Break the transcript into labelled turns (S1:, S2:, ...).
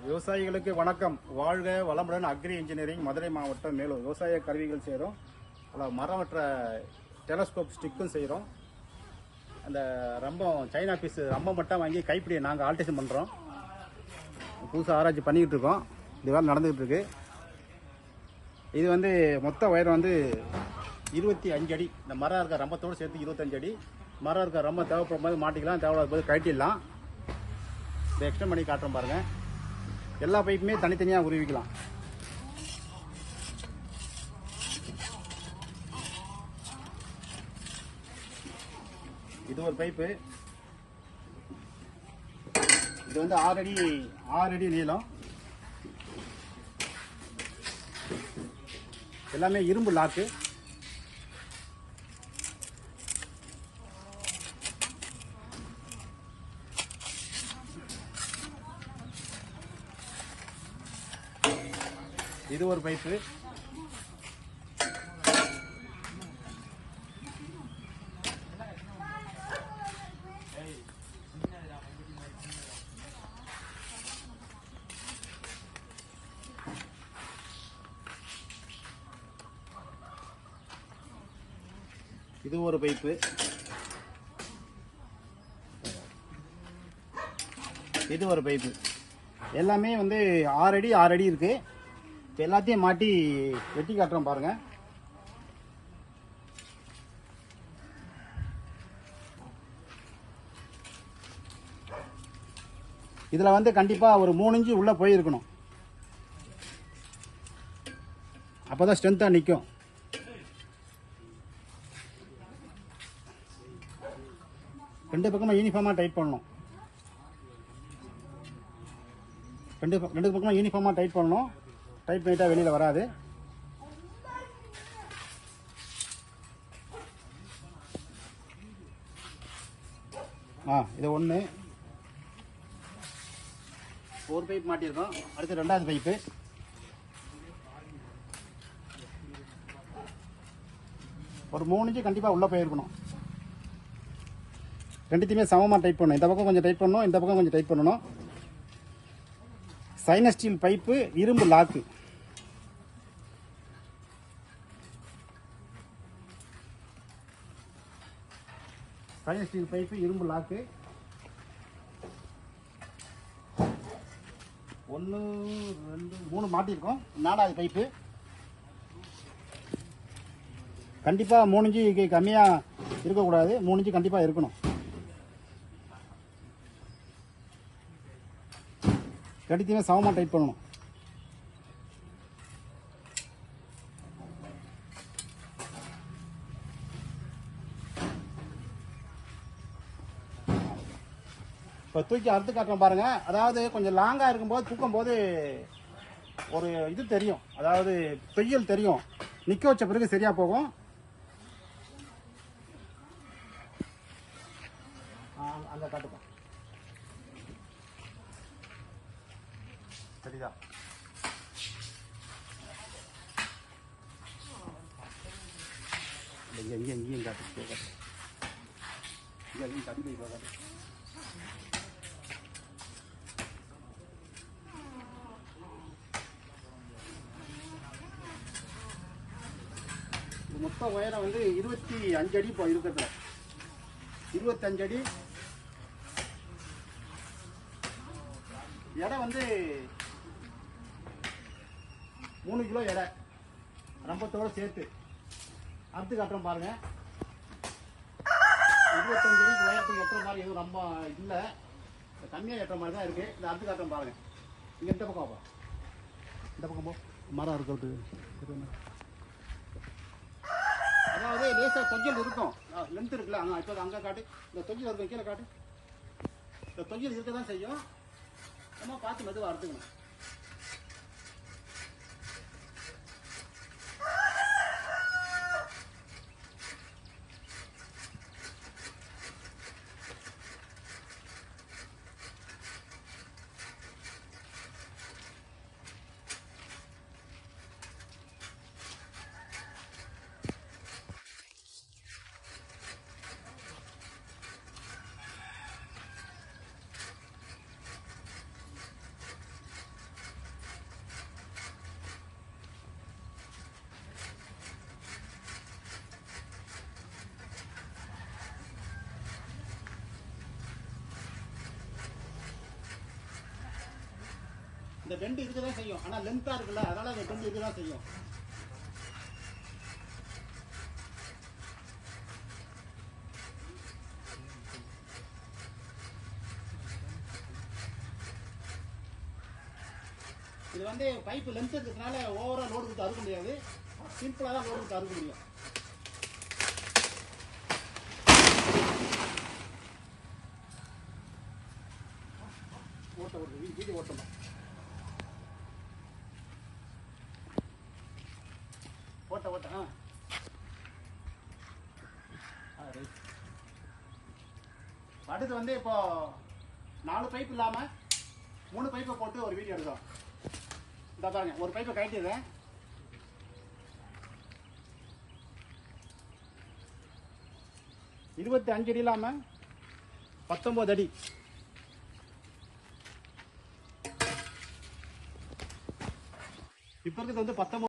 S1: விவசாயிகளுக்கு வணக்கம். வாழ்க வளமுடன். அக்ரி இன்ஜினியரிங், மதுரை மாவட்டம் மேலூர். விவசாய கருவிகள் செய்கிறோம். அதில் மரம் வெட்டுற டெலஸ்கோப் ஸ்டிக்கும் செய்கிறோம். அந்த ரம்பம் சைனா பீஸ் ரம்பம் மட்டும் வாங்கி கைப்பிடியை நாங்கள் ஆல்டேஷன் பண்ணுறோம். புதுசாக ஆராய்ச்சி பண்ணிக்கிட்டு இருக்கோம். இது வேலை நடந்துக்கிட்டு இருக்கு. இது வந்து மொத்த உயரம் வந்து 25 அடி. இந்த மரம் இருக்க ரம்பத்தோடு சேர்த்து 25 அடி. மரம் இருக்க ரொம்ப தேவைப்படும் போது மாட்டிக்கலாம், தேவைப்படாத போது கட்டிடலாம். இதை எக்ஸ்டெண்ட் பண்ணி காட்டுறோம் பாருங்கள். எல்லா பைப்புமே தனித்தனியாக உருவிக்கலாம். இது ஒரு பைப்பு. இது வந்து 6 அடி நீளம். எல்லாமே இரும்பு லாக்கு. இது ஒரு பைப்பு. இது ஒரு பைப்பு. இது ஒரு பைப்பு. எல்லாமே வந்து 6 அடி இருக்கு. எல்லாத்தையும் மாட்டி வெட்டி காட்டுறோம் பாருங்க. இதுல வந்து கண்டிப்பா ஒரு 3 இன்ச்சு உள்ள போயிருக்கணும். அப்பதான் ஸ்ட்ரென்த்தா நிற்கும். ரெண்டு பக்கமா யூனிஃபார்மா டைட் பண்ணணும். ரெண்டு பக்கமா யூனிஃபார்மா டைட் பண்ணணும். டைட் பண்ணிட்டா வெளியில வராது. இது ஒன்று. ஒரு பைப் மாட்டியிருக்கோம். அடுத்து ரெண்டாவது பைப்பு. ஒரு 3 இன்ச்சு கண்டிப்பாக உள்ளே போயிருக்கணும். ரெண்டுத்தையுமே சமமாக டைட் பண்ணணும். இந்த பக்கம் கொஞ்சம் டைட் பண்ணணும், இந்த பக்கம் கொஞ்சம் டைட் பண்ணணும். சைனஸ் ஸ்டீல் பைப்பு, இரும்பு லாக்கு. சைனஸ் ஸ்டீல் பைப்பு, இரும்பு லாக்கு. 1 2 3 மாட்டியிருக்கோம். 4வது பைப்பு. கண்டிப்பாக 3 இன்ச்சு கம்மியாக இருக்கக்கூடாது. 3 இன்ச்சு கண்டிப்பாக இருக்கணும். ரெண்டுத்தையுமே சமமாக டைட் பண்ணணும். இப்போ தூக்கி அறுத்து காட்டுறோம் பாருங்க. அதாவது கொஞ்சம் லாங்காக இருக்கும்போது தூக்கும்போது ஒரு இது தெரியும். அதாவது தொய்யல் தெரியும். நிற்க வச்ச பிறகு சரியா போகும். அங்கே காட்டுப்போம். சரிதா? இங்கேயும் காட்டு. இங்கேயும் தம்பி காட்டு. மொத்த உயரம் வந்து 25 அடி. இப்போ இருக்கிறதுல 25 அடி. எடை வந்து 3 கிலோ எடை. ரம்பத்தோட சேர்த்து அறுத்து காட்டுறோம் பாருங்க. 25 அடிக்கு உயரத்துக்கு எட்டுற மாதிரி எதுவும் ரொம்ப இல்லை. கம்மியாக எட்டுற மாதிரி தான் இருக்குது. இந்த அறுத்து காட்டுறோம் பாருங்க. இங்கே இந்த பக்கம் போ. இந்த பக்கம் போ. மரம் இருக்கிறது. அதாவது லேசாக தொஞ்சல் இருக்கும். லென்த் இருக்குல்ல. இப்போ அங்கே காட்டு. இந்த தொஞ்சல் இருக்கும். கீழே காட்டு. இந்த தொஞ்சல் இருக்க தான் செய்யும். நம்ம பார்த்து மெதுவாக அறுத்துக்கணும். இந்த பெண்டு இருக்க தான் செய்யும். ஆனால் லென்த்தாக இருக்குல்ல, அதனால் அந்த பெண்டு இருக்க தான் செய்யும். இது வந்து பைப்பு லென்த் இருக்கிறதுனால ஓவராக லோடு கொடுத்து அறுக்க முடியாது. சிம்பிளாக தான் லோடு கொடுத்து அறுக்க முடியும். ஓட்ட வீடு ஓட்டணும். ஓட்ட ரைட். அடுத்து வந்து இப்போ 4 பைப் இல்லாமல் 3 பைப்பை போட்டு ஒரு வீடியோ எடுக்கிறோம். இந்த பாருங்க, ஒரு பைப்பை கட்டிடுறேன். இருபத்தி 5 அடி இல்லாமல் 19 அடி. இப்போ இருக்கிறது வந்து 19